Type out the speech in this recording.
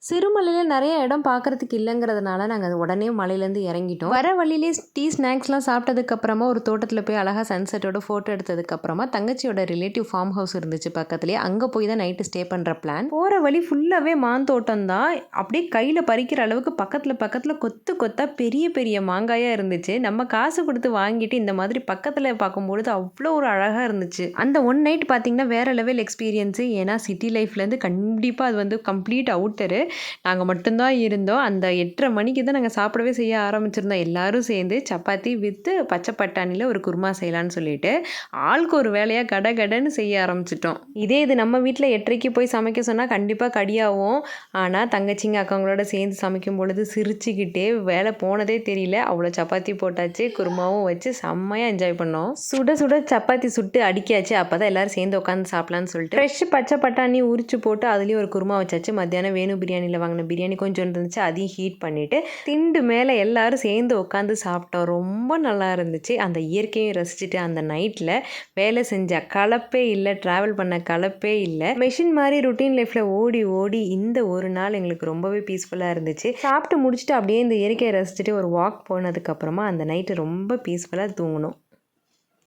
சிறுமலையில் நிறைய இடம் பார்க்குறதுக்கு இல்லைங்கிறதுனால நாங்கள் உடனே மலையிலேருந்து இறங்கிட்டோம். வர வழியிலே டீ ஸ்நாக்ஸ்லாம் சாப்பிட்டதுக்கப்புறமா ஒரு தோட்டத்தில் போய் அழகாக சன்செட்டோட ஃபோட்டோ எடுத்ததுக்கப்புறமா தங்கச்சியோட ரிலேட்டிவ் ஃபார்ம் ஹவுஸ் இருந்துச்சு பக்கத்துலேயே. அங்கே போய் தான் நைட்டு ஸ்டே பண்ணுற பிளான். போகிற வழி ஃபுல்லாகவே மாந்தோட்டம் தான். அப்படியே கையில் பறிக்கிற அளவுக்கு பக்கத்தில் கொத்து கொத்தாக பெரிய பெரிய மாங்காயாக இருந்துச்சு. நம்ம காசு கொடுத்து வாங்கிட்டு இந்த மாதிரி பக்கத்தில் பார்க்கும்பொழுது அவ்வளோ ஒரு அழகாக இருந்துச்சு. அந்த ஒன் நைட் பார்த்திங்கன்னா வேறு லெவல் எக்ஸ்பீரியன்ஸு. ஏன்னா சிட்டி லைஃப்லேருந்து கண்டிப்பாக அது வந்து கம்ப்ளீட் அவுட்டரு. நாங்கள் மட்டும்தான் இருந்தோம். அந்த 8:30 மணிக்கு தான் நாங்கள் சாப்பிடவே செய்ய ஆரம்பிச்சிருந்தோம். எல்லோரும் சேர்ந்து சப்பாத்தி வித்து பச்சை பட்டாணியில் ஒரு குருமா செய்யலான்னு சொல்லிட்டு ஆளுக்கு ஒரு வேலையாக கடன்னு செய்ய ஆரம்பிச்சிட்டோம். இது நம்ம வீட்டில் 8:30க்கு போய் சமைக்க சொன்னால் கண்டிப்பாக கடியாகும். ஆனால் தங்கச்சிங்க அக்காங்களோட சேர்ந்து சமைக்கும் பொழுது சிரிச்சுக்கிட்டே வேலை போனதே தெரியல. அவ்வளோ சப்பாத்தி போட்டாச்சு, குருமாவும் வச்சு செம்மையாக என்ஜாய் பண்ணோம். சுட சுட சப்பாத்தி சுட்டு அடிக்காச்சு. அப்போ தான் எல்லோரும் சேர்ந்து உட்காந்து சாப்பிட்லான்னு சொல்லிட்டு ஃப்ரெஷ் பச்சை பட்டாணி உரிச்சு போட்டு அதுலேயும் ஒரு குருமா வச்சாச்சு. மத்தியானம் வேணும் பிரியாணியில் வாங்கின பிரியாணி கொஞ்சம் இருந்துச்சு, அதையும் ஹீட் பண்ணிவிட்டு திண்டு மேலே எல்லாரும் சேர்ந்து உட்காந்து சாப்பிட்டோம். ரொம்ப நல்லா இருந்துச்சு. அந்த இயற்கையும் ரசிச்சுட்டு அந்த நைட்டில் வேலை செஞ்ச கலப்பே இல்லை, ட்ராவல் பண்ண கலப்பே இல்லை. மெஷின் மாதிரி ருட்டீன் லைஃப்பில் ஓடி ஓடி இந்த ஒரு நாள் எங்களுக்கு ரொம்பவே பீஸ்ஃபுல்லாக இருந்துச்சு. சாப்பிட்டு முடிச்சுட்டு அப்படியே இந்த இயற்கையை ரசிச்சுட்டு ஒரு வாக் போனதுக்கப்புறமா அந்த நைட்டு ரொம்ப பீஸ்ஃபுல்லாக தூங்கணும்.